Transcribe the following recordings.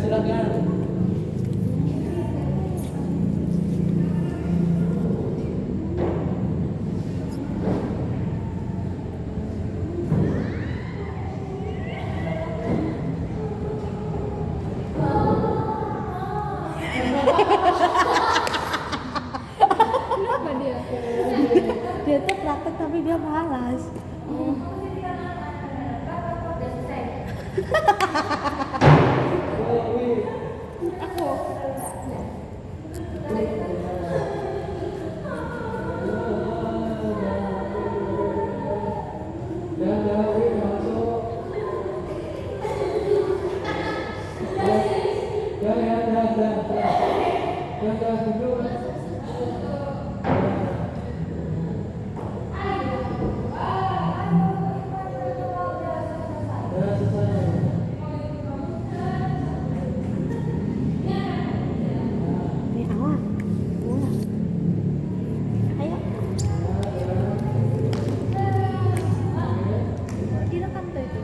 silakan. Kenapa dia? Dia tuh praktek tapi dia malas. Aku. Nih awas. Ayo. Direkam tuh itu.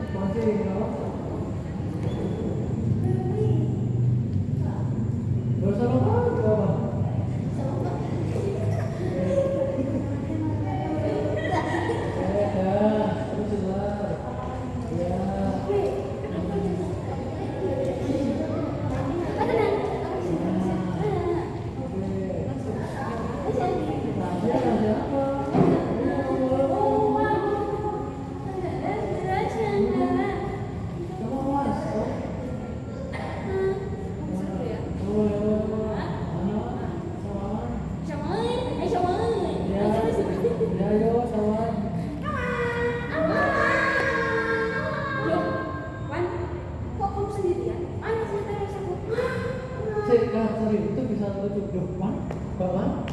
Itu bisa tutup depan, bawah,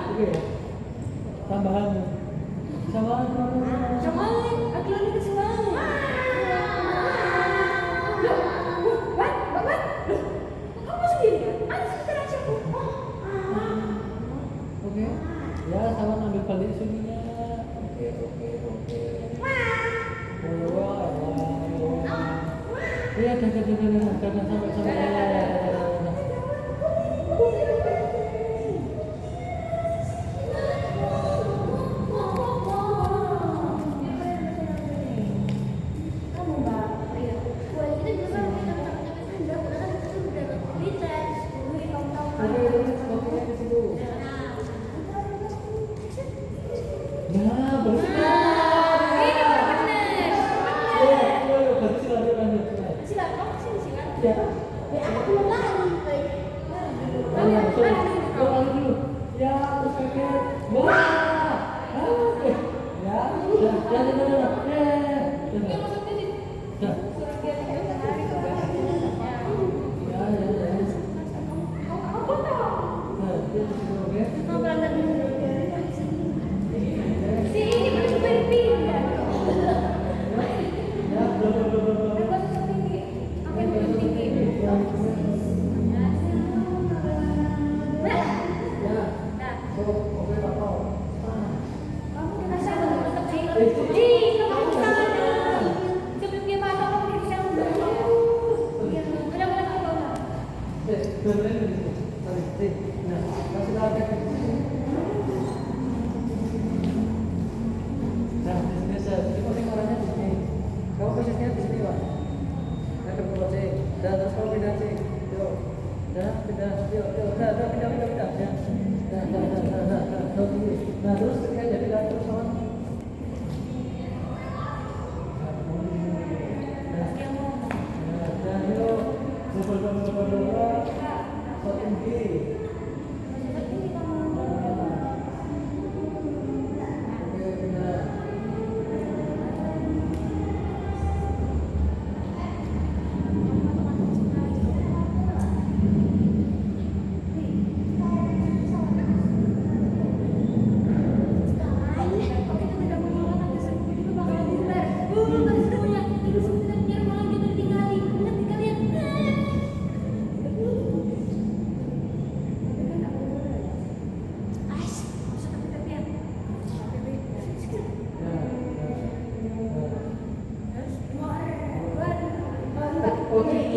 oke. Tambahan, sama. Oke, ya sama ambil balik sininya. Oke. Iya, jangan sampai. Nah, terus ketika jadi terus sama. Pokoknya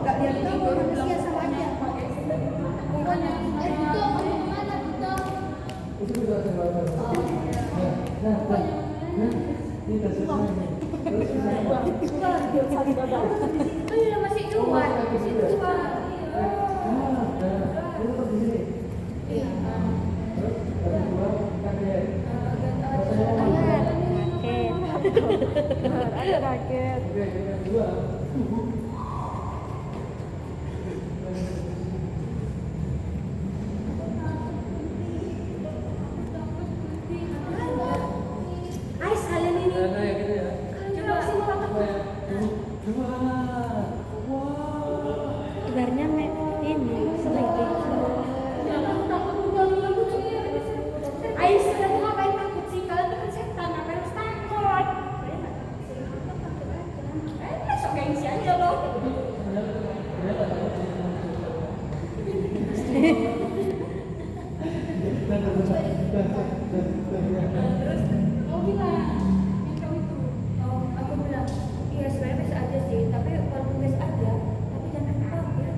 Gak lihat kamu manusia sama aja. masih dua. Ada raket. Ais kalian ini. Coba sih mau Ibaratnya ini selagi. Ais, kalian ngapain takut sih? Kalian tuh kan setan, ngapain harus takut? Sok gengsi aja loh. Terus kau bilang, yang kau itu, aku bilang, iya sebenarnya biasa aja sih, tapi walaupun biasa aja, tapi jangan ketahuan ya.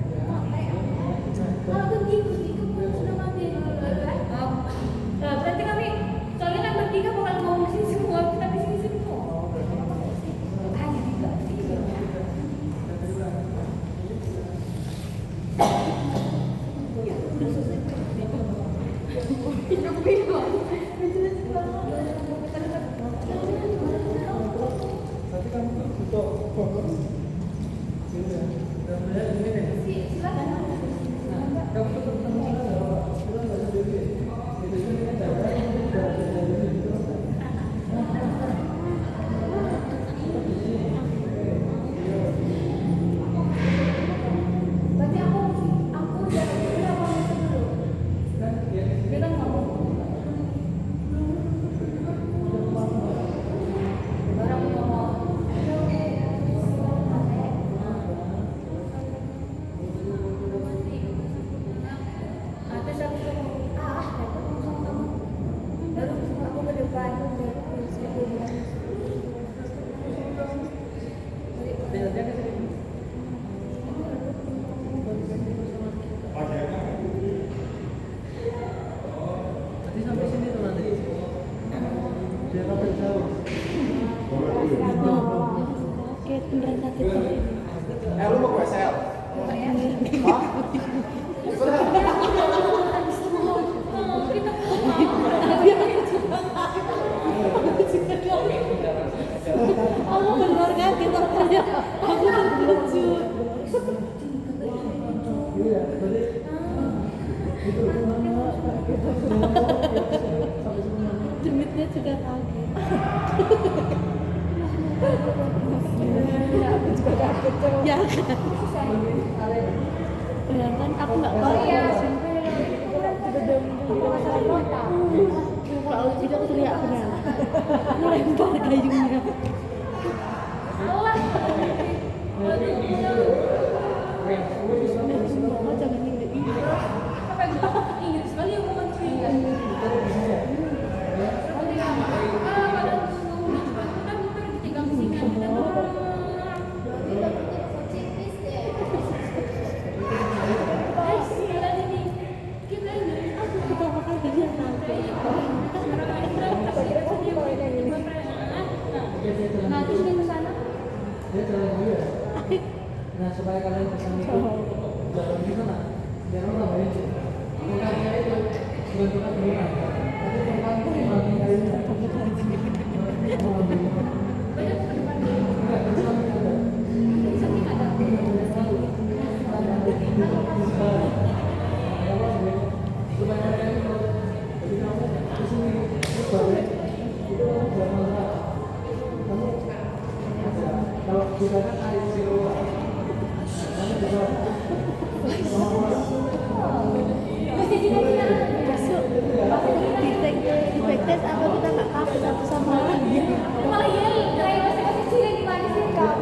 Kalau begitu pun sudah mati. Berarti kami, soalnya kan bertiga bakal ngomong di sini semua, kita di sini semua. Hanya tiga. Berarti aku jangan dulu apa masuk dulu. Dia kan ngomong. Baru aku ngomong. Nah, terus aku ngomong, repot ngomong sama kamu. Baru aku ke depan. Nanti sampai sini tuh nanti. Biar kamu tahu. Oke, beneran sakit. Lu mau gue sel? Hah? Aku bener kaget makanya aku tuh lucu. Iya, berarti itu Jemitnya juga kaget. Ya kan? Bayangkan aku nggak tahu ya. Kalau tidak aku teriak benar. Aku lempar kayunya. Semua jangan ngide ini. Inggris kali omongan cuy. Pertama kali dia tahu. Nah, terus dia ke sana. dia jalan dulu ya. Nah supaya kalian bisa ngikut jalan di sana, biar orang tambahin sih. Bukannya itu bentuknya berulang, tapi tempat banting kayunya. Enggak, di samping ada. Supaya kalian itu jadi kamu di sini terus balik itu buat masalah. Kamu kalau gunakan air zero kamu bisa Masuk di tes apa kita nggak takut satu sama lain. Malah iya, kayak masih kecil gimana sih kak?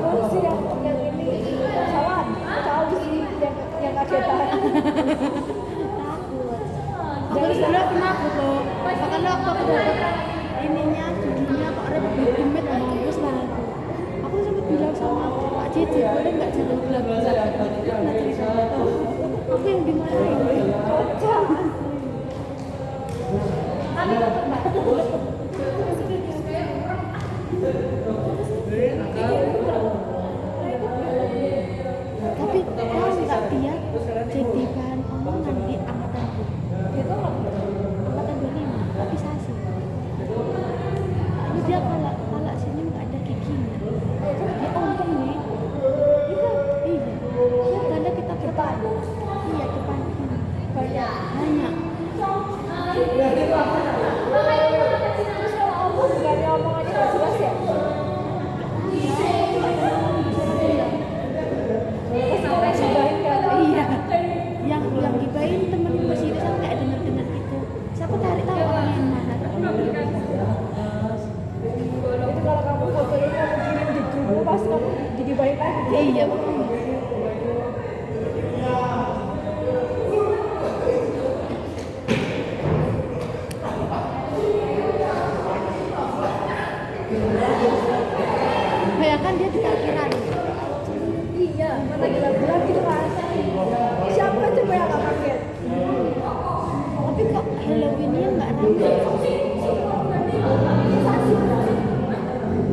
bilang sama Pak Cici boleh nggak jangan gelap-gelap nah cerita aku yang dimarahin tapi tahu nggak dia jadi bahan omongan di angkatanku itu angkatan 25 tapi sasi dia kalau sini nggak ada giginya dia untung nih iya karena kita depan iya depan ini banyak iya yang gibain temen gue sih sama kayak denger gitu siapa tarik tahu orangnya yang mana Itu kalau kamu fotoin kamu kirim di grup pas kamu digibahin lagi. iya bayangkan dia di parkiran Iya, mana gelap-gelap gitu kan. Siapa coba yang gak kaget? tapi kok Halloween-nya nggak ramai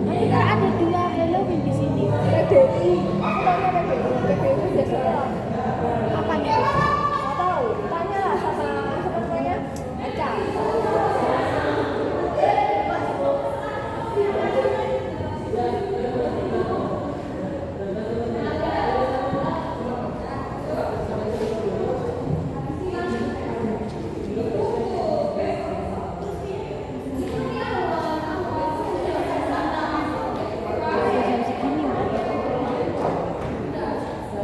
tapi kan ada 2 Halloween di sini PDI. Aku tanya PDI itu biasa orang. apa nih Gak tahu. Tanya lah sama namanya Eca. jam segini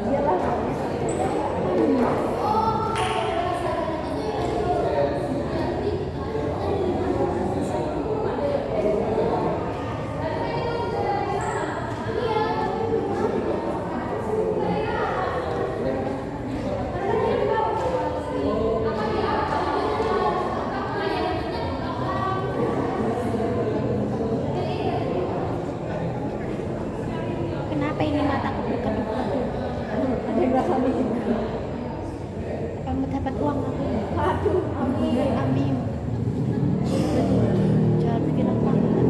Iyalah. kenapa ini mataku berkedip-kedip Ada yang rasa mikir. kamu dapat uang aku Aduh, amin. amin jangan bikin aku angkat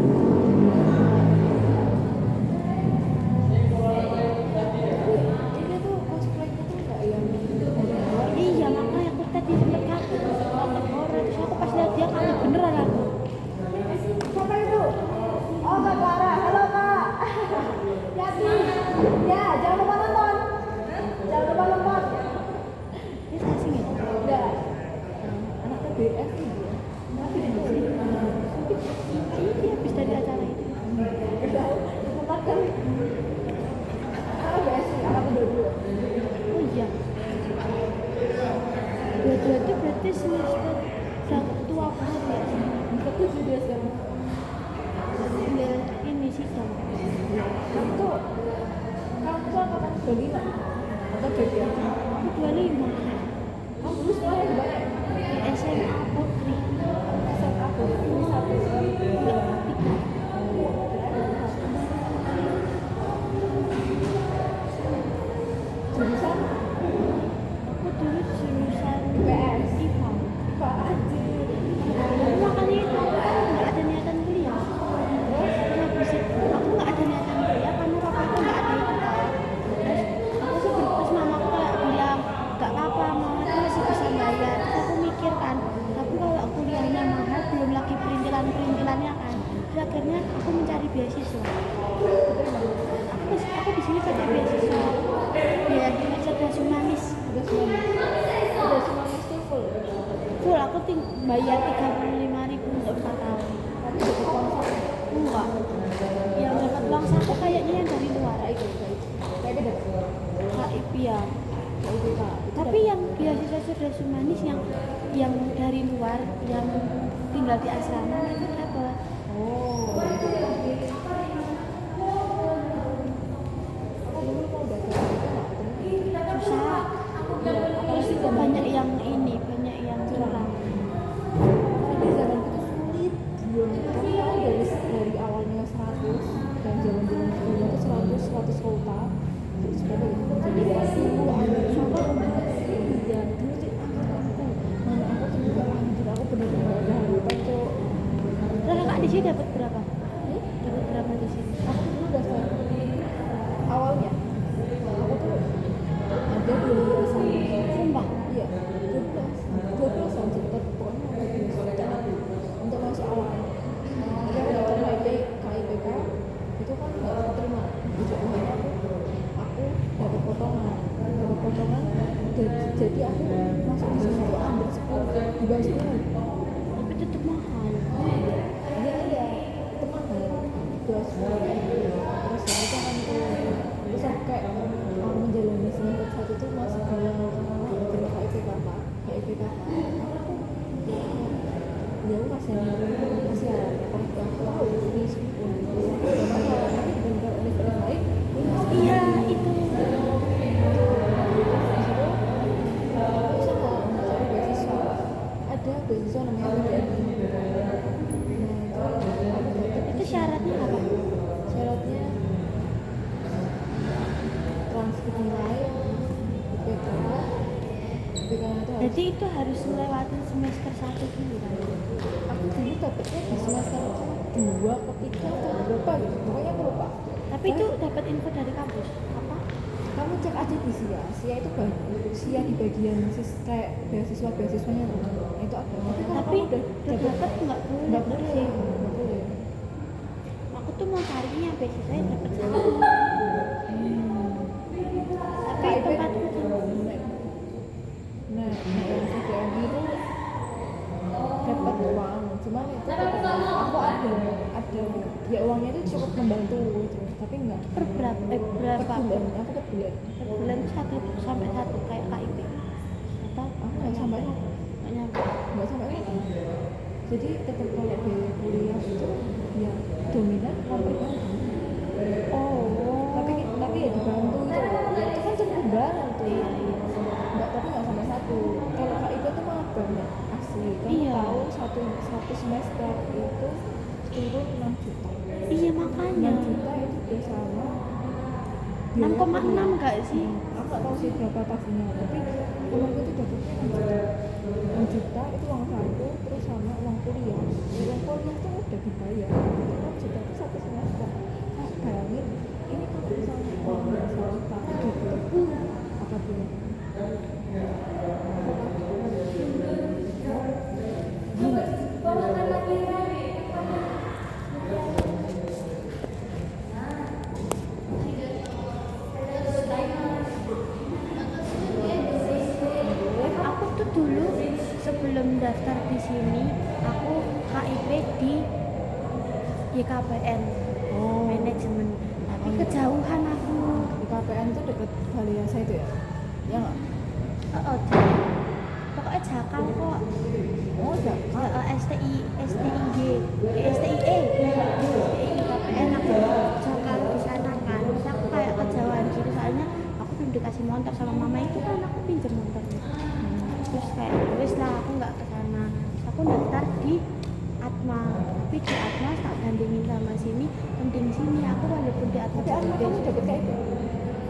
Dia tuh cosplaynya tuh gak yang iya makanya aku tadi sempet kaget nonton horor terus aku pas lihat dia kaget beneran aku siapa itu? Oh, Kak Clara. Halo, Kak. Yati. Ya, jangan lupa nonton. Jangan lupa nonton. dia sasi gitu Udah. Anak TBS sih dia. Tapi itu kayaknya dia habis dari acara itu udah sempat kan. TBS sih, anak dua-dua. oh iya dua-dua itu berarti semester tua banget ya Ketujuh dia sekarang. tinggal ini sih kan Kamu tuh angkatan 25 atau TBS? aku 25 Kamu dulu sekolah di mana? SMA Putri SMA Putri satu. enggak 3 Jurusan aku dulu jurusan PS. IPA Pak Aji. makanya itu aku kan nggak ada niatan kuliah terus habis itu aku nggak ada niatan kuliah karena papa aku nggak ada itu kan terus mamaku kayak bilang nggak apa-apa mama tuh masih bisa bayar terus aku mikir kan tapi kalau kuliahnya mahal belum lagi perintilannya kan terus akhirnya aku mencari beasiswa aku di sini pakai beasiswa biar cerdas humanis Udah semua tuh full. aku bayar 35.000 untuk 4 tahun Tapi dapat uang saku. enggak yang dapat uang saku kayaknya yang dari luar Kayaknya dapat. HIP ya tapi yang beasiswa cerdas humanis yang dari luar yang tinggal di asrama itu dapat Oh. susah terus itu banyak yang curang Tapi zaman itu sulit. Kamu tahu dari awalnya 100 dan zaman-zaman sebelumnya itu 100 terus 100 kota terus berapa itu jadi aku ambil sumpah ya dulu sih angkatan aku mana aku ternyata anjir aku bener-bener ada harapan cok. Terus kakak di sini dapat berapa? Dapat berapa di sini? Aku dulu daftar awalnya aku tuh ada 12 Sumpah. iya 12 aja tapi pokoknya ada 12 jutaan untuk masuk awal tapi aku daftar KIPK itu kan nggak terima jadi akhirnya aku dapat potongan jadi aku masuk di sini tuh ambil 10 di bawah 10 Tapi tetap mahal. iya itu mahal terus itu kan terus aku kayak menjalani semester 1 tuh masih galau karena terima KIPK ya aku masih ada kalau di meskipun tapi benar universitas lain Iya itu. aku usaha mencari beasiswa ada beasiswa namanya PDN nah Itu syaratnya apa? syaratnya transkrip nilai IPK itu harus Jadi itu harus melewati semester 1 dulu kan? aku dulu dapetnya di semester 2 ketiga atau berapa gitu pokoknya aku lupa. Tapi itu dapat info dari kampus apa? Kamu cek aja di SIA itu banyak SIA di bagian kayak beasiswanya tuh nah, itu ada Tapi kamu udah dapat nggak boleh? nggak boleh Aku tuh mau carinya beasiswanya dapat satu. Tapi tempatku tuh nah yang VDN itu dapat uang cuman itu tetap aku ada ya uangnya itu cukup membantu gitu tapi enggak per berapa? per Berapa? bulan aku per bulan Per bulan tuh 1 sampai 1 kayak KIP atau aku nggak sampai nggak nyampe. nggak sampai jadi tetap kalau biaya kuliah itu ya dominan nomornya tapi ya dibantu gitu loh ya itu kan cukup banget tuh nggak tapi nggak sampai 1 kalau KIP tuh malah banyak asli kamu Iya. tahu satu semester itu turun 6 juta Iya 6 makanya. juta itu bersama 6,6 nggak sih? aku nggak tahu sih berapa pastinya tapi temanku itu dapetnya 6 juta itu uang saku terus sama uang kuliah tuh udah dibayar 6 juta itu satu semester nah, bayangin ini kalau misalnya uang nggak salah tapi 20 apa bulan Aku tuh dulu sebelum daftar di sini aku KIP di YKPN manajemen tapi kejauhan aku. di KPN tuh deket Baliasa itu ya ya nggak Oh, pokoknya Jakal kok. oh enggak STIE KPN aku Jakal di sana kan. Terus aku kayak kejauhan gitu soalnya aku belum dikasih motor sama mama itu kan aku pinjam motornya. Terus kayak wis lah aku nggak ke sana. Aku daftar di Atma tapi di Atma tak bandingin sama sini mending sini aku walaupun di Atma tapi aku kamu dapet kayak itu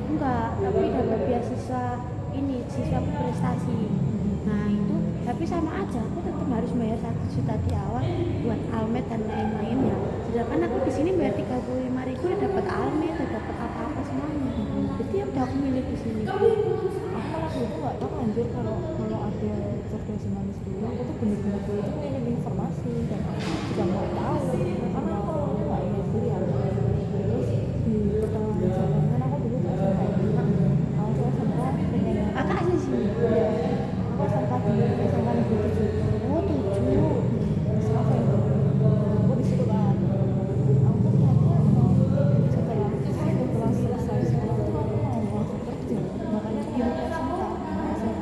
enggak tapi dapat beasiswa ini siswa prestasi. Nah itu tapi sama aja aku tetap harus bayar 1 juta di awal buat almet dan lain-lain ya. Sedangkan aku di sini bayar 35.000 udah dapat almet, udah dapat apa-apa semuanya. Jadi ya udah aku milih di sini. aku waktu itu nggak tahu anjir kalau ada cerdas manis dulu aku tuh bener-bener dulu tuh minim informasi dan aku juga nggak tahu karena aku awalnya nggak ingin kuliah terus di pertengahan jalan kan aku dulu tuh SMK aku tuh SMK pengen Kakak asli sini. ya aku SMK di SMK Negeri 7 Oh 7. selasa itu aku di situ kan aku tuh niatnya setelah selesai sekolah tuh aku mau langsung kerja makanya aku pilih SMK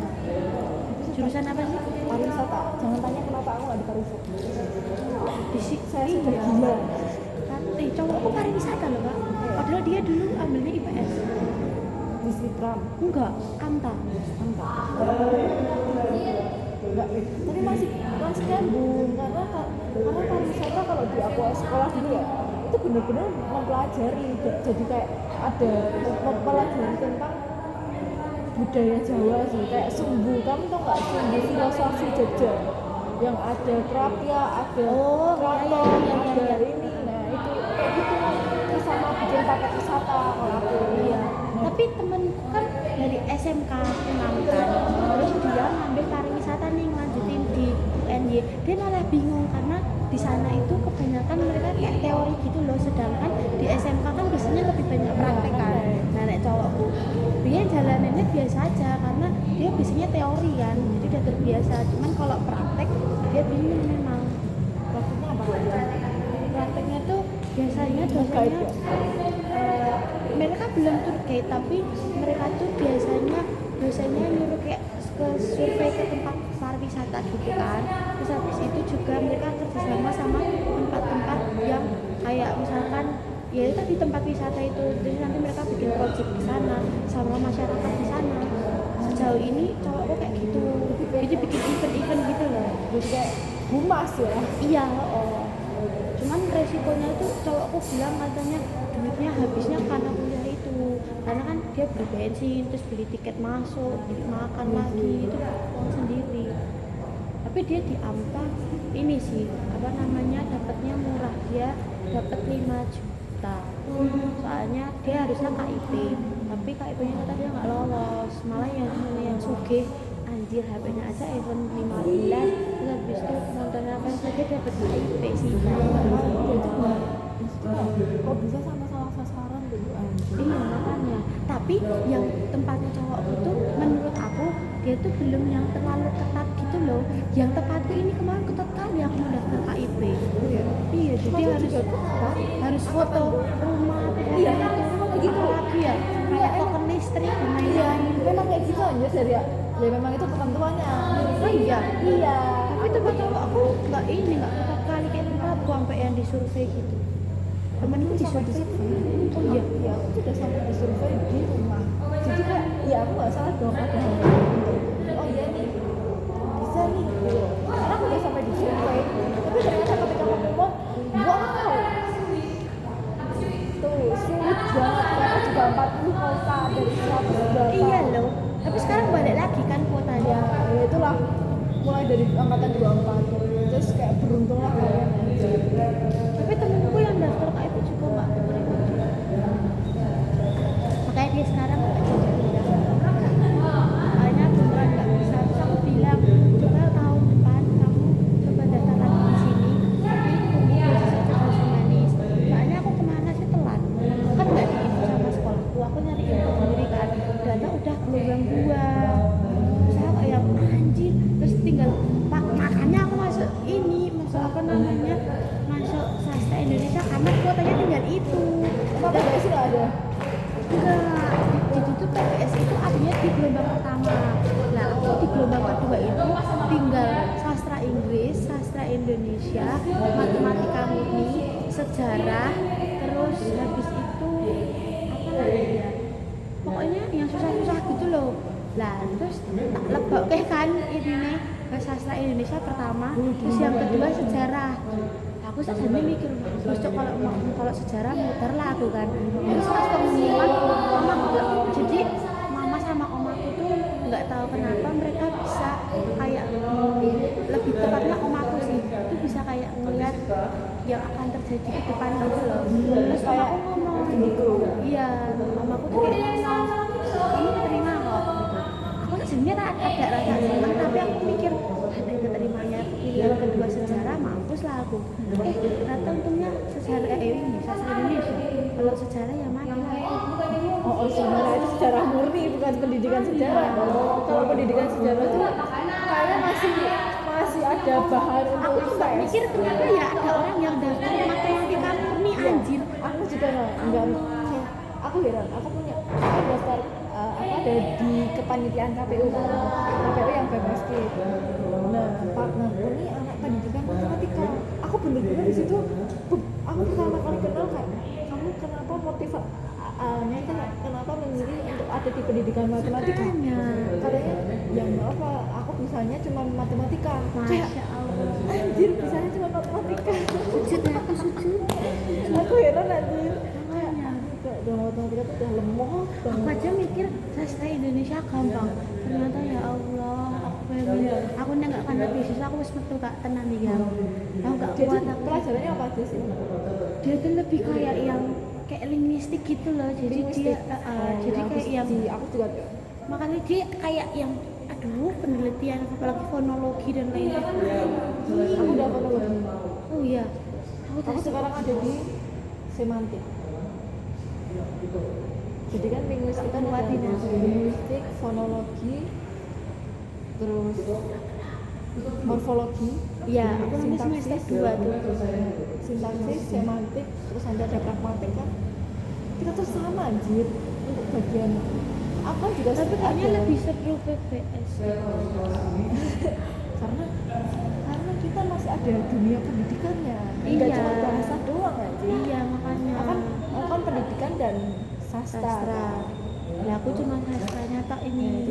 Jurusan apa sih? pariwisata jangan tanya kenapa aku nggak di pariwisata Di sini. saya sudah gila Cowokku pariwisata loh Kak. Padahal dia dulu ambilnya IPS. di Sipram Enggak, Anta. enggak tapi masih nyambung karena pariwisata kalau di aku sekolah dulu ya itu itu benar-benar mempelajari, jadi kayak ada mempelajari tentang budaya Jawa sih, kayak sumbu, kamu tau nggak sumbu filosofi Jogja yang ada kerapia, ada keraton, ada ini, nah itu kayak gitu, terus sama bikin paket wisata kalau aku. Iya. Tapi temenku kan dari SMK Penangkan, terus dia ngambil pariwisata nih, lanjutin di UNY. Dia malah bingung karena di sana itu kebanyakan mereka kayak teori gitu loh, sedangkan di SMK kan biasanya lebih banyak praktek kan. Nah, nek cowokku dia jalanannya biasa aja karena dia biasanya teori kan, jadi udah terbiasa. Cuman kalau praktek dia bingung memang. Prakteknya apa? Prakteknya tuh biasanya dosennya mereka belum tour guide, tapi mereka tuh biasanya dosennya nyuruh kayak ke survei ke tempat pariwisata gitu kan. Terus habis itu juga mereka kerjasama sama tempat-tempat yang kayak misalkan ya itu tadi tempat wisata itu, jadi nanti mereka bikin project di sana sama masyarakat di sana. Sejauh ini cowokku kayak gitu, jadi bikin event-event gitu loh. Jadi kayak humas ya. Iya, cuman resikonya itu cowokku bilang katanya duitnya habisnya karena kuliah itu, karena kan dia beli bensin, terus beli tiket masuk, beli makan lagi, itu uang sendiri. Tapi dia di AMPA ini sih, apa namanya, dapatnya murah, dia dapat 5 juta. Soalnya dia harusnya KIP, tapi KIP-nya kata dia nggak lolos, malah yang sugih anjir HP-nya aja iPhone 15, terus habis itu nonton apa saja dapat KIP sih. Kok bisa sama-sama sasaran gitu anjir. Iya makanya, tapi yang tempatnya cowokku tuh menurut aku dia tuh belum yang terlalu ketat gitu loh. Yang tepatku ini kemarin ketat kali aku mau daftar KIP. Iya, jadi harus foto rumah, Iya, itu memang kayak gitu. lagi ya, kayak token listrik dan Iya, lain-lain. memang kayak gitu aja dari ya memang itu ketentuannya. Oh iya, Iya. tapi tempat cowok aku nggak ketat kali kayak tempatku sampai yang disurvei gitu. Temenku disurvei. Oh iya, iya, aku sudah sampai disurvei di rumah. Jadi kayak, ya aku nggak salah dong ada hal untuk, oh iya nih, bisa nih, gitu. Karena aku udah sampai disurvei. Tapi ternyata ketika ngomong, wow, tuh sulit banget. Ternyata juga 40 kota dari 100 berapa. Iya loh, tapi sekarang balik lagi kan kuotanya. Ya itulah, mulai dari angkatan 24. Terus kayak beruntunglah kalian aja. Tapi temenku yang daftar KIP juga nggak keterima juga. Makanya dia sekarang nggak jadi kuliah. Makanya beneran nggak bisa. Terus aku bilang, coba tahun depan kamu coba daftar lagi di sini, tapi tunggu beasiswa cerdas humanis. Soalnya aku kemana sih telat, kan nggak diinfo sama sekolahku. Aku nyari info sendiri kan, ternyata udah gelombang 2. Terus aku kayak anjir, terus tinggal makanya aku masuk apa namanya, masuk sastra Indonesia karena kuotanya tinggal itu. Apa PBS nggak ada? Enggak, di situ PBS itu adanya di gelombang pertama. Nah aku di gelombang kedua itu tinggal sastra Inggris, sastra Indonesia, matematika murni, sejarah, terus habis itu apa lagi ya, pokoknya yang susah-susah gitu loh. Lah terus tak lebok kan ini nih sastra Indonesia pertama, terus yang kedua sejarah. Aku sebenarnya mikir, terus kalau sejarah muter lah aku kan. Terus pas pengumuman, mamaku tuh, jadi mama sama omaku tuh nggak tahu kenapa mereka bisa kayak lebih tepatnya omaku sih, itu bisa kayak ngeliat yang akan terjadi ke depan gitu loh. Terus mamaku ngomong gitu, iya, mamaku tuh kayak ngomong, kamu terima kok gitu. Aku sebenarnya ada rasa senang, tapi aku mikir ada keterimanya pilihan kedua sejarah, mampus lah aku. Ternyata untungnya sejarah ini sastra Indonesia. Kalau sejarah ya mati lah aku. Oh, sejarah itu sejarah murni, bukan pendidikan sejarah. Kalau pendidikan sejarah itu kayaknya masih ada bahan Aku untuk juga tes. mikir kenapa ya ada orang yang daftar matematika murni anjir. Aku juga enggak. Aku heran. Aku daftar ada di kepanitiaan KPU kan. KPU yang BMSK. Nah, partner ini anak pendidikan matematika. Aku bener-bener di situ. Aku pertama kali kenal kayak kamu kenapa kenapa memilih untuk ada di pendidikan matematika? Makanya. Katanya ya nggak apa, aku bisanya cuma matematika. Masya Allah. Anjir, bisanya cuma matematika. Sujud ya, aku sujud. Aku heran anjir. Makanya Kayak udah matematika tuh udah lemah aku banget. aja mikir sastra Indonesia gampang. Ternyata ya Allah, aku pengen aku nggak karena bisnis aku wis metu Kak tenan iki ya. Aku gak Jadi kuat aku. pelajarannya apa aja sih? Dia tuh lebih kayak yang kayak linguistik gitu loh. Jadi Linguistik. jadi kayak yang aku juga makanya dia kayak yang aduh penelitian apalagi fonologi dan lain-lain. aku udah fonologi. Oh iya. Aku Aku sekarang ada di semantik. Jadi kan linguistik kan ada linguistik, fonologi, terus morfologi, iya, aku nanti semester 2 tuh. sintaksis, semantik, terus nanti ada pragmatik kan. Kita tuh sama anjir untuk bagian apa juga Tapi kayaknya ada. lebih seru PPS. karena kita masih ada dunia pendidikannya. Enggak Iya. cuma bahasa doang anjir. Iya, makanya. Aku kan pendidikan dan sastra. Lah aku cuma sastranya tak ini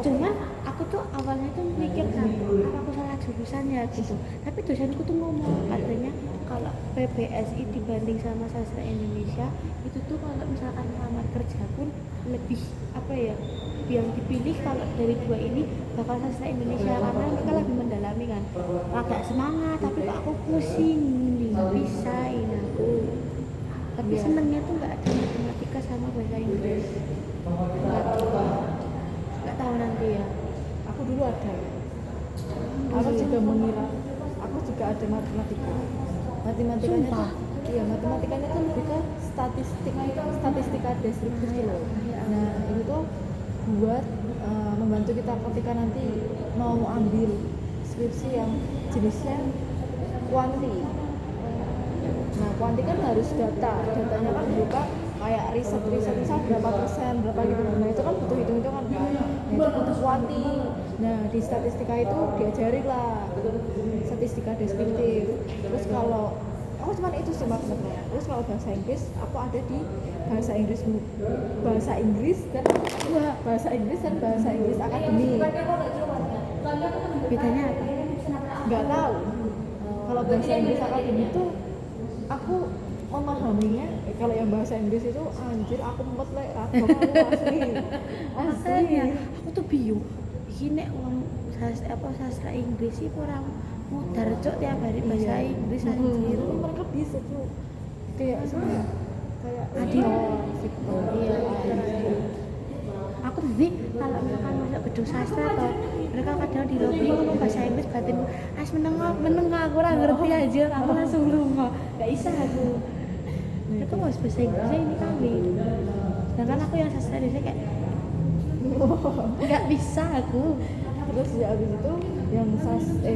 cuman aku tuh awalnya tuh mikir kan apa aku salah jurusan ya gitu, tapi dosenku tuh ngomong katanya kalau PBSI dibanding sama sastra Indonesia itu tuh kalau misalkan lamar kerja pun lebih apa ya, yang dipilih kalau dari dua ini bakal sastra Indonesia karena mereka lebih mendalami kan. Agak semangat tapi kok aku pusing nih pisahin aku. Tapi senengnya tuh nggak ada matematika sama bahasa Inggris. Nggak tahu nanti ya. Aku dulu ada. Aku juga mengira. Aku juga ada matematika. Matematikanya Sumpah? tuh, iya matematikanya tuh lebih ke statistika deskriptif gitu loh. Nah itu tuh buat membantu kita ketika nanti mau ambil skripsi yang jenisnya kuanti. Nah, kuanti kan harus datanya kan berupa kayak riset misal berapa persen, berapa gitu. Nah, itu kan butuh hitung-hitungan kan. Nah, itu butuh kuanti. Nah, di statistika itu diajari lah statistika deskriptif. Terus kalau aku cuma itu sih maksudnya. Terus kalau bahasa Inggris, aku ada di bahasa Inggris dan bahasa Inggris akademik. Bedanya apa? Nggak tahu. Kalau bahasa Inggris akademik itu aku memahaminya. Kalau yang bahasa Inggris itu anjir aku mumet lek aku asli. Makanya aku tuh bingung. Iki nek wong sastra Inggris sih orang mudar cok tiap hari bahasa Inggris anjir. Tapi mereka bisa tuh kayak sebenarnya kayak Adil. Victor. Iya, aku tadi kalau misalkan masuk gedung sastra atau mereka kadang di lobi ngomong bahasa Inggris batin meneng aku ora ngerti aja aku langsung lunga nggak bisa aku itu harus bahasa Inggrisnya ini kami sedangkan aku yang sastra Indonesia kayak nggak bisa aku. Terus ya abis itu yang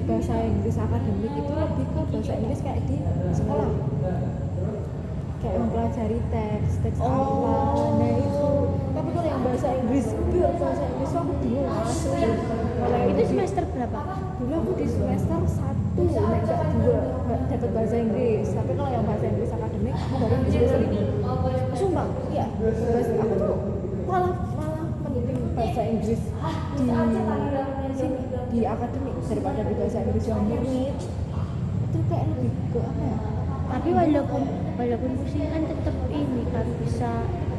bahasa Inggris akademik itu lebih ke bahasa Inggris kayak di sekolah, kayak mempelajari teks apa. Nah itu. Tapi kalau yang bahasa Inggris aku bingung asli. Kalau Itu semester berapa? dulu aku di semester 1 naik ke 2 dapat bahasa Inggris. Tapi kalau yang bahasa Inggris akademik aku baru di semester ini. Sumpah, iya. Aku tuh malah mending bahasa Inggris di sini di akademik daripada di bahasa Inggris yang murni. Itu kayak lebih ke apa ya? Tapi walaupun pusing kan tetap ini kan bisa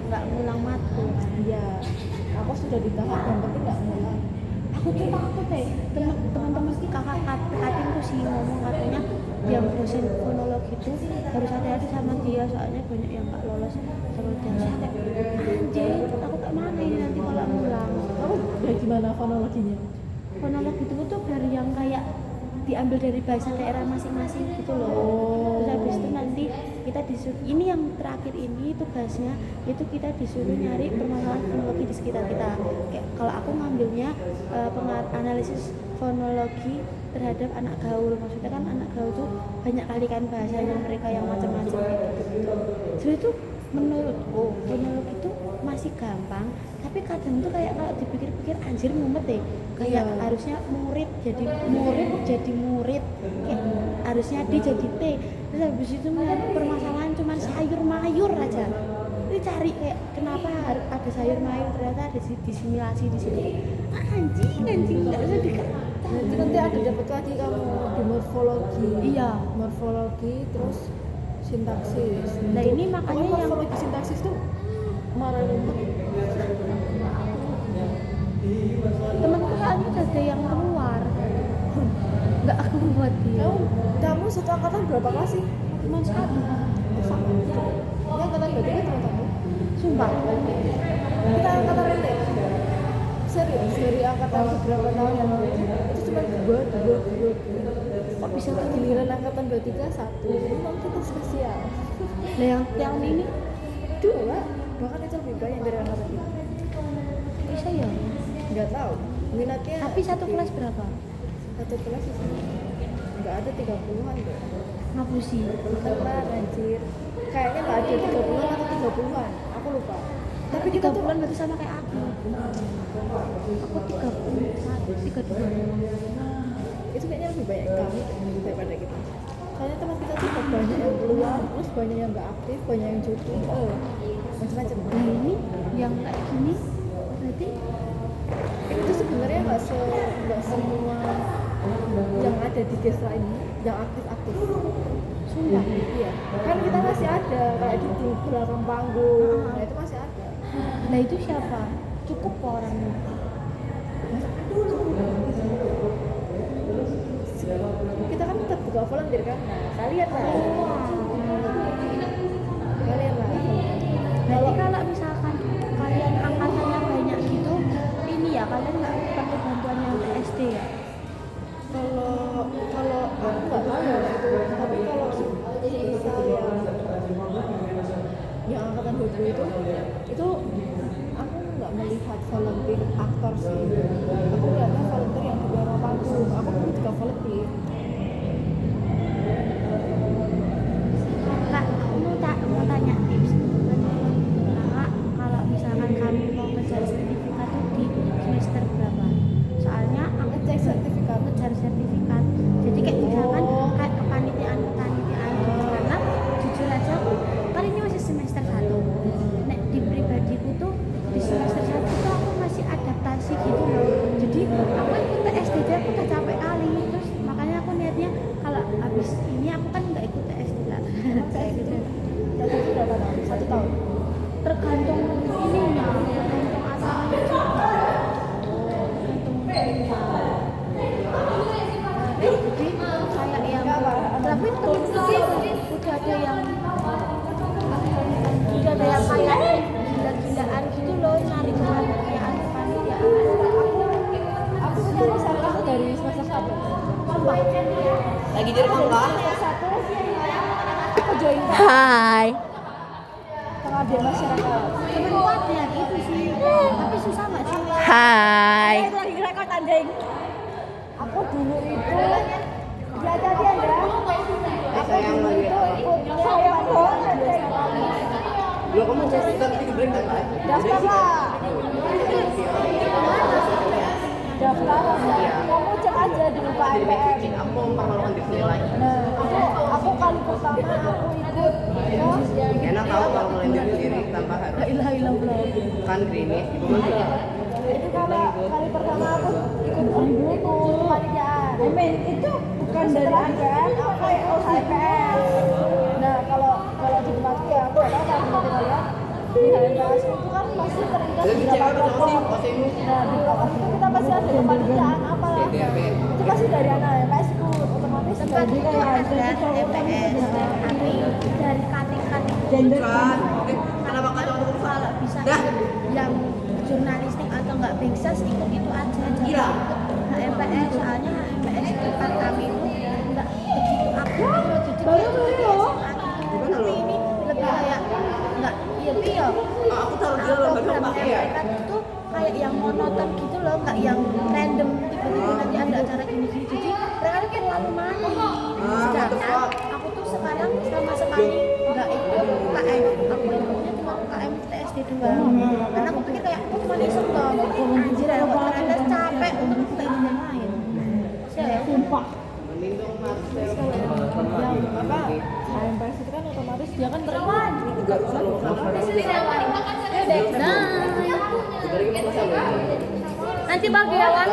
nggak ngulang matkul. Iya, aku sudah di tahap yang penting nggak ngulang. Aku tuh takut teman-teman kakak katingku sih ngomong katanya yang dosen fonologi itu harus hati-hati sama dia soalnya banyak yang nggak lolos sama dia. Anjir, aku kayak mana ini nanti kalau ngulang. Kamu dari gimana fonologinya? Fonologi itu tuh dari yang kayak diambil dari bahasa daerah masing-masing gitu loh. Terus habis itu nanti kita disuruh, ini yang terakhir ini tugasnya itu kita disuruh nyari permasalahan fonologi di sekitar kita. Kayak kalau aku ngambilnya analisis fonologi terhadap anak gaul. Maksudnya kan anak gaul tuh banyak kali kan bahasanya mereka yang macam-macam gitu. Jadi itu menurutku fonologi itu masih gampang, tapi kadang tuh kayak kalau dipikir-pikir anjir mumet deh. Kayak harusnya murid jadi murid, kayak harusnya D jadi T. Terus habis itu permasalahan cuma sayur mayur aja. Ini cari kayak kenapa harus ada sayur mayur, ternyata ada disimulasi di situ. Anjing nggak usah dikata. Nanti ada dapat lagi kamu di morfologi. Iya. Morfologi terus sintaksis. Nah, ini makanya yang morfologi sintaksis tuh marah rumput. temanku soalnya udah ada yang keluar. Nggak aku buat dia. Kamu satu angkatan berapa kelas sih? Cuma satu. Sama. Ini angkatan berarti kan teman-teman. Sumpah. Kita angkatan rendah. Serius dari angkatan beberapa tahun yang lalu itu cuma dua. Kok bisa kayak gini? Giliran angkatan 23 satu. Memang kita spesial. Nah, yang tahun ini Dua, bahkan itu lebih banyak dari angkatan kita. bisa ya. Nggak tahu. Minatnya. Tapi satu kelas berapa? Satu kelas sih. Nggak ada 30-an tuh. Ngapusi. Beneran anjir. Kayaknya nggak ada 30-an atau 30-an. Aku lupa. Tapi kita tuh berarti sama kayak aku. Aku 31, 32. Itu kayaknya lebih banyak kamu daripada kita. Soalnya teman kita tuh banyak yang keluar, terus banyak yang nggak aktif, banyak yang cuti, macam-macam. Nah, ini yang kayak gini berarti Itu sebenarnya nggak semua yang ada di Gesra ini yang aktif. sumpah. Iya. Kan kita masih ada kayak di belakang panggung. Nah itu masih ada. Nah, itu siapa? Cukup kok orangnya. Kita kan tetap buka volunteer kan. Nah kalian lah. Kalian lah. Berarti kalau misalkan kalian angkatannya banyak gitu, ini ya kalian nggak perlu bantuan yang SD ya? Kalau aku nggak tahu ya itu, tapi kalau misal yang angkatan 20 itu aku nggak melihat volunteer aktor sih. Aku melihatnya volunteer yang di belakang panggung. Aku dulu juga volunteer. Kak, aku mau tanya tips. Kakak, kalau misalkan kami mau ngejar sertifikat tuh di semester berapa? Soalnya aku Ngecek sertifikat. ngejar sertifikat. Jadi kayak misalkan kayak kepanitiaan gitu. Karena jujur aja aku kan ini masih semester 1. Nek di pribadiku tuh di semester 1 tuh aku masih adaptasi gitu loh. Jadi aku ikut TSD aja aku udah capek kali. Terus makanya aku niatnya kalau habis ini aku kan nggak ikut TSD lah. Kayak gitu. Tadi itu berapa tahun? 1 tahun. Tergantung ininya, tergantung asalnya juga. Tergantung ininya. Jadi kayak yang tapi temen udah ada yang kayak gila-gilaan gitu loh, nyari kepanitiaan. Aku nyari salah satu dari semester 1. Sumpah. Lagi jadi mangga. Aku join Hai. pengabdian masyarakat. Temenku ada yang itu sih, tapi susah nggak sih? Hai. Itu lagi rekod anjing. Aku dulu itu ya tadi ada. Aku dulu itu ikut sayang banget. Dua kamu jadi tapi break kan? Daftar lah. Daftar. Kamu cek aja di UKMPM. Aku mempermalukan diri lagi. Nah, aku kali pertama aku ikut. Enak tahu kalau melendir diri tanpa harus kan greenish itu kan juga. Itu kali pertama aku ikut kepanitiaan. Itu bukan dari APM, aku ikut HPM. Nah, kalau di tempatku ya aku nggak tahu kalau di kalian di HMPS itu kan pasti terikat Jadi beberapa cewek kelompok. sih, posisimu. Nah, di kelompok itu kita pasti ada kepanitiaan apa lah. DDP. Itu pasti dari anak HMPS itu otomatis Tempat jadi itu kayak ada EPS, tapi dari kating-kating gender. Kenapa kacau terus? kalau bisa Dah. ikut yang jurnalistik atau nggak bengsas ikut itu aja. Gila. HMPS soalnya HMPS depan kami itu nggak begitu aktif jadi kayak tapi ini lebih kayak nggak iya Aku tahu dia loh bagaimana programnya ya. mereka itu kayak yang monoton gitu loh, nggak yang random tiba-tiba nanti ada acara gini-gini, jadi mereka tuh kayak lalu-lalu. Sedangkan aku tuh sekarang sama sekali nggak ikut UKM, aku ikutnya cuma UKM TSD doang karena aku pikir kayak aku cuma iseng toh, anjir ya kok ternyata capek untuk ikut yang lain. Saya sumpah Yang apa HMPS itu kan otomatis dia kan terikat juga selalu Nanti bagi ya, Wan.